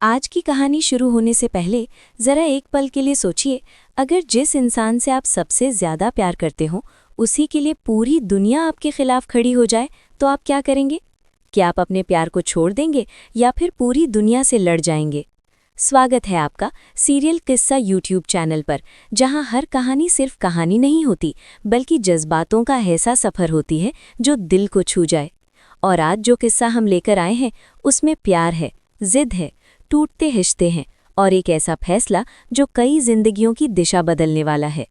आज की कहानी शुरू होने से पहले ज़रा एक पल के लिए सोचिए, अगर जिस इंसान से आप सबसे ज़्यादा प्यार करते हो उसी के लिए पूरी दुनिया आपके खिलाफ खड़ी हो जाए तो आप क्या करेंगे? क्या आप अपने प्यार को छोड़ देंगे या फिर पूरी दुनिया से लड़ जाएंगे? स्वागत है आपका सीरियल किस्सा यूट्यूब चैनल पर, जहां हर कहानी सिर्फ कहानी नहीं होती बल्कि जज्बातों का ऐसा सफ़र होती है जो दिल को छू जाए। और आज जो किस्सा हम लेकर आए हैं उसमें प्यार है, जिद है, टूटते रिश्ते हैं और एक ऐसा फैसला जो कई जिंदगियों की दिशा बदलने वाला है।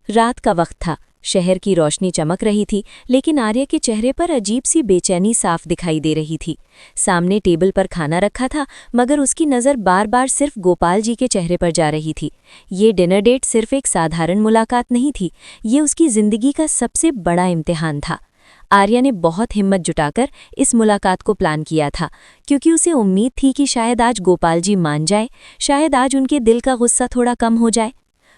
रात का वक्त था, शहर की रोशनी चमक रही थी, लेकिन आर्य के चेहरे पर अजीब सी बेचैनी साफ दिखाई दे रही थी। सामने टेबल पर खाना रखा था, मगर उसकी नज़र बार बार सिर्फ गोपाल जी के चेहरे पर जा रही थी। ये डिनर डेट सिर्फ एक साधारण मुलाकात नहीं थी, ये उसकी जिंदगी का सबसे बड़ा इम्तिहान था। आर्या ने बहुत हिम्मत जुटाकर इस मुलाकात को प्लान किया था, क्योंकि उसे उम्मीद थी कि शायद आज गोपाल जी मान जाए, शायद आज उनके दिल का गुस्सा थोड़ा कम हो जाए।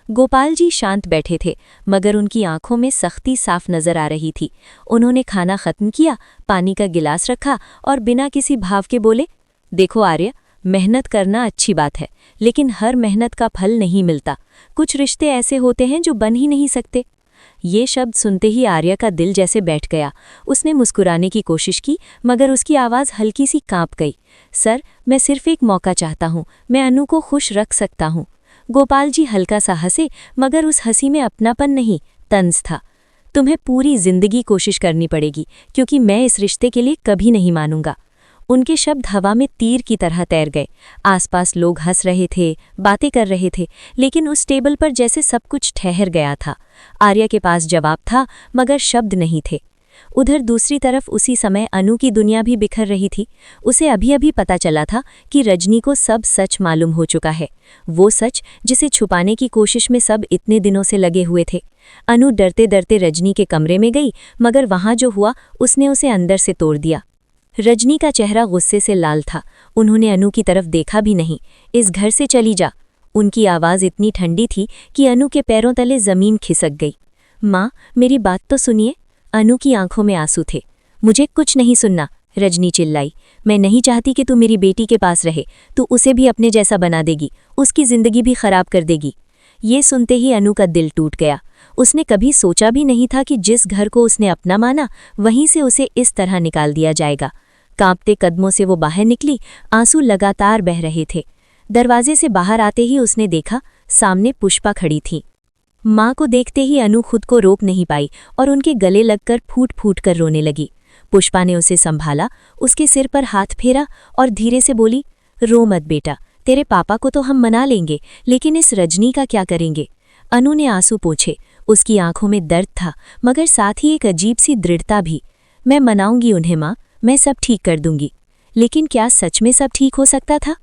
गोपाल जी शांत बैठे थे, मगर उनकी आंखों में सख्ती साफ नजर आ रही थी। उन्होंने खाना खत्म किया, पानी का गिलास रखा और बिना किसी भाव के बोले, देखो आर्य, मेहनत करना अच्छी बात है, लेकिन हर मेहनत का फल नहीं मिलता। कुछ रिश्ते ऐसे होते हैं जो बन ही नहीं सकते। ये शब्द सुनते ही आर्या का दिल जैसे बैठ गया। उसने मुस्कुराने की कोशिश की, मगर उसकी आवाज़ हल्की सी कांप गई। सर, मैं सिर्फ एक मौका चाहता हूँ, मैं अनु को खुश रख सकता हूँ। गोपाल जी हल्का सा हंसे, मगर उस हंसी में अपनापन नहीं, तंज था। तुम्हें पूरी जिंदगी कोशिश करनी पड़ेगी, क्योंकि मैं इस रिश्ते के लिए कभी नहीं मानूंगा। उनके शब्द हवा में तीर की तरह तैर गए। आसपास लोग हंस रहे थे, बातें कर रहे थे, लेकिन उस टेबल पर जैसे सब कुछ ठहर गया था। आर्या के पास जवाब था, मगर शब्द नहीं थे। उधर दूसरी तरफ उसी समय अनु की दुनिया भी बिखर रही थी। उसे अभी अभी पता चला था कि रजनी को सब सच मालूम हो चुका है, वो सच जिसे छुपाने की कोशिश में सब इतने दिनों से लगे हुए थे। अनु डरते डरते रजनी के कमरे में गई, मगर वहां जो हुआ उसने उसे अंदर से तोड़ दिया। रजनी का चेहरा गुस्से से लाल था। उन्होंने अनु की तरफ देखा भी नहीं। इस घर से चली जा। उनकी आवाज़ इतनी ठंडी थी कि अनु के पैरों तले ज़मीन खिसक गई। माँ, मेरी बात तो सुनिए। अनु की आंखों में आंसू थे। मुझे कुछ नहीं सुनना, रजनी चिल्लाई। मैं नहीं चाहती कि तू मेरी बेटी के पास रहे। तू उसे भी अपने जैसा बना देगी, उसकी ज़िंदगी भी खराब कर देगी। ये सुनते ही अनु का दिल टूट गया। उसने कभी सोचा भी नहीं था कि जिस घर को उसने अपना माना, वहीं से उसे इस तरह निकाल दिया जाएगा। कांपते कदमों से वो बाहर निकली, आंसू लगातार बह रहे थे। दरवाजे से बाहर आते ही उसने देखा, सामने पुष्पा खड़ी थी। माँ को देखते ही अनु खुद को रोक नहीं पाई और उनके गले लगकर फूट फूट कर रोने लगी। पुष्पा ने उसे संभाला, उसके सिर पर हाथ फेरा और धीरे से बोली, रो मत बेटा, तेरे पापा को तो हम मना लेंगे, लेकिन इस रजनी का क्या करेंगे? अनु ने आंसू पोंछे। उसकी आंखों में दर्द था, मगर साथ ही एक अजीब सी दृढ़ता भी। मैं मनाऊंगी उन्हें माँ, मैं सब ठीक कर दूंगी। लेकिन क्या सच में सब ठीक हो सकता था?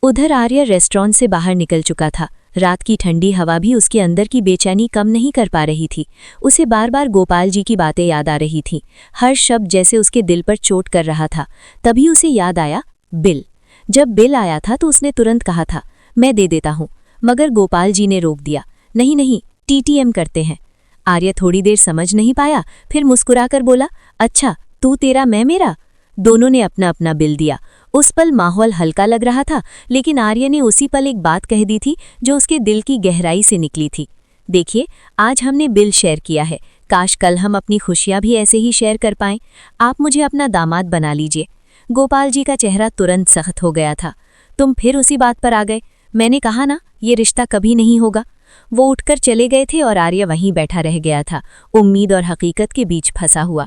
उधर आर्य रेस्टोरेंट से बाहर निकल चुका था। रात की ठंडी हवा भी उसके अंदर की बेचैनी कम नहीं कर पा रही थी। उसे बार बार गोपाल जी की बातें याद आ रही थीं। हर शब्द जैसे उसके दिल पर चोट कर रहा था। तभी उसे याद आया बिल। जब बिल आया था तो उसने तुरंत कहा था, मैं दे देता हूँ, मगर गोपाल जी ने रोक दिया। नहीं नहीं, टीटीएम करते हैं। आर्य थोड़ी देर समझ नहीं पाया, फिर मुस्कुराकर बोला, अच्छा, तू तेरा मैं मेरा। दोनों ने अपना अपना बिल दिया। उस पल माहौल हल्का लग रहा था, लेकिन आर्य ने उसी पल एक बात कह दी थी जो उसके दिल की गहराई से निकली थी। देखिए, आज हमने बिल शेयर किया है, काश कल हम अपनी खुशियां भी ऐसे ही शेयर कर पाएं। आप मुझे अपना दामाद बना लीजिए। गोपाल जी का चेहरा तुरंत सख्त हो गया था। तुम फिर उसी बात पर आ गए। मैंने कहा ना, ये रिश्ता कभी नहीं होगा। वो उठकर चले गए थे और आर्य वहीं बैठा रह गया था, उम्मीद और हकीकत के बीच फंसा हुआ।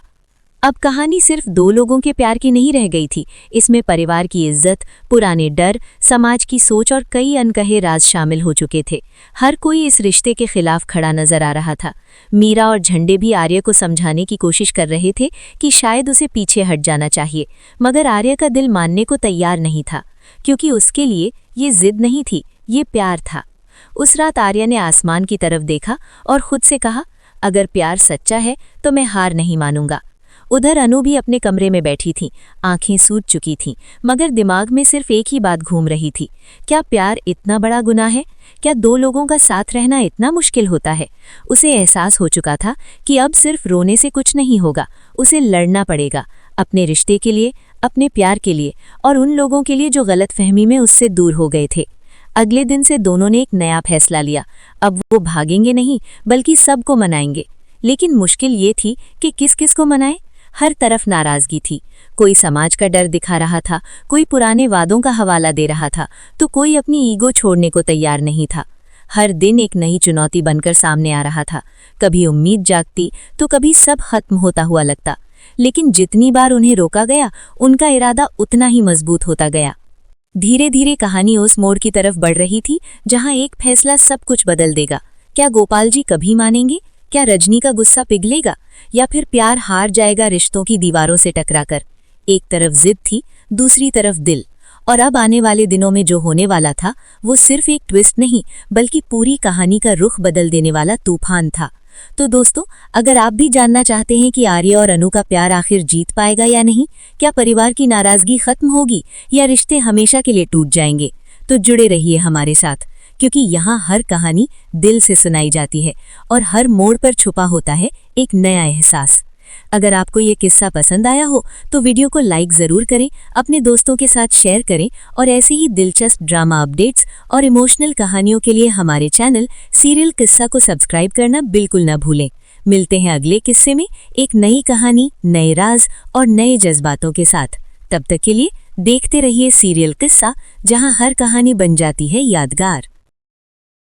अब कहानी सिर्फ दो लोगों के प्यार की नहीं रह गई थी। इसमें परिवार की इज्जत, पुराने डर, समाज की सोच और कई अनकहे राज शामिल हो चुके थे। हर कोई इस रिश्ते के खिलाफ खड़ा नजर आ रहा था। मीरा और झंडे भी आर्य को समझाने की कोशिश कर रहे थे कि शायद उसे पीछे हट जाना चाहिए, मगर आर्य का दिल मानने को तैयार नहीं था, क्योंकि उसके लिए ये जिद नहीं थी, ये प्यार था। उस रात आर्य ने आसमान की तरफ देखा और खुद से कहा, अगर प्यार सच्चा है तो मैं हार नहीं मानूंगा। उधर अनु भी अपने कमरे में बैठी थी। आंखें सूज चुकी थीं, मगर दिमाग में सिर्फ एक ही बात घूम रही थी, क्या प्यार इतना बड़ा गुनाह है? क्या दो लोगों का साथ रहना इतना मुश्किल होता है? उसे एहसास हो चुका था कि अब सिर्फ रोने से कुछ नहीं होगा, उसे लड़ना पड़ेगा, अपने रिश्ते के लिए, अपने प्यार के लिए और उन लोगों के लिए जो गलतफहमी में उससे दूर हो गए थे। अगले दिन से दोनों ने एक नया फैसला लिया। अब वो भागेंगे नहीं बल्कि सबको मनाएंगे। लेकिन मुश्किल ये थी कि किस किस को मनाए। हर तरफ नाराजगी थी। कोई समाज का डर दिखा रहा था, कोई पुराने वादों का हवाला दे रहा था, तो कोई अपनी ईगो छोड़ने को तैयार नहीं था। हर दिन एक नई चुनौती बनकर सामने आ रहा था। कभी उम्मीद जागती तो कभी सब खत्म होता हुआ लगता। लेकिन जितनी बार उन्हें रोका गया, उनका इरादा उतना ही मजबूत होता गया। धीरे धीरे कहानी उस मोड़ की तरफ बढ़ रही थी जहां एक फैसला सब कुछ बदल देगा। क्या गोपाल जी कभी मानेंगे? क्या रजनी का गुस्सा पिघलेगा या फिर प्यार हार जाएगा रिश्तों की दीवारों से टकराकर? एक तरफ जिद थी, दूसरी तरफ दिल। और अब आने वाले दिनों में जो होने वाला था वो सिर्फ एक ट्विस्ट नहीं बल्कि पूरी कहानी का रुख बदल देने वाला तूफान था। तो दोस्तों, अगर आप भी जानना चाहते हैं कि आर्य और अनु का प्यार आखिर जीत पाएगा या नहीं, क्या परिवार की नाराजगी खत्म होगी या रिश्ते हमेशा के लिए टूट जाएंगे, तो जुड़े रहिए हमारे साथ, क्योंकि यहाँ हर कहानी दिल से सुनाई जाती है और हर मोड़ पर छुपा होता है एक नया एहसास। अगर आपको ये किस्सा पसंद आया हो तो वीडियो को लाइक ज़रूर करें, अपने दोस्तों के साथ शेयर करें और ऐसे ही दिलचस्प ड्रामा अपडेट्स और इमोशनल कहानियों के लिए हमारे चैनल सीरियल किस्सा को सब्सक्राइब करना बिल्कुल न भूलें। मिलते हैं अगले किस्से में एक नई कहानी, नए राज और नए जज्बातों के साथ। तब तक के लिए देखते रहिए सीरियल किस्सा, जहां हर कहानी बन जाती है यादगार।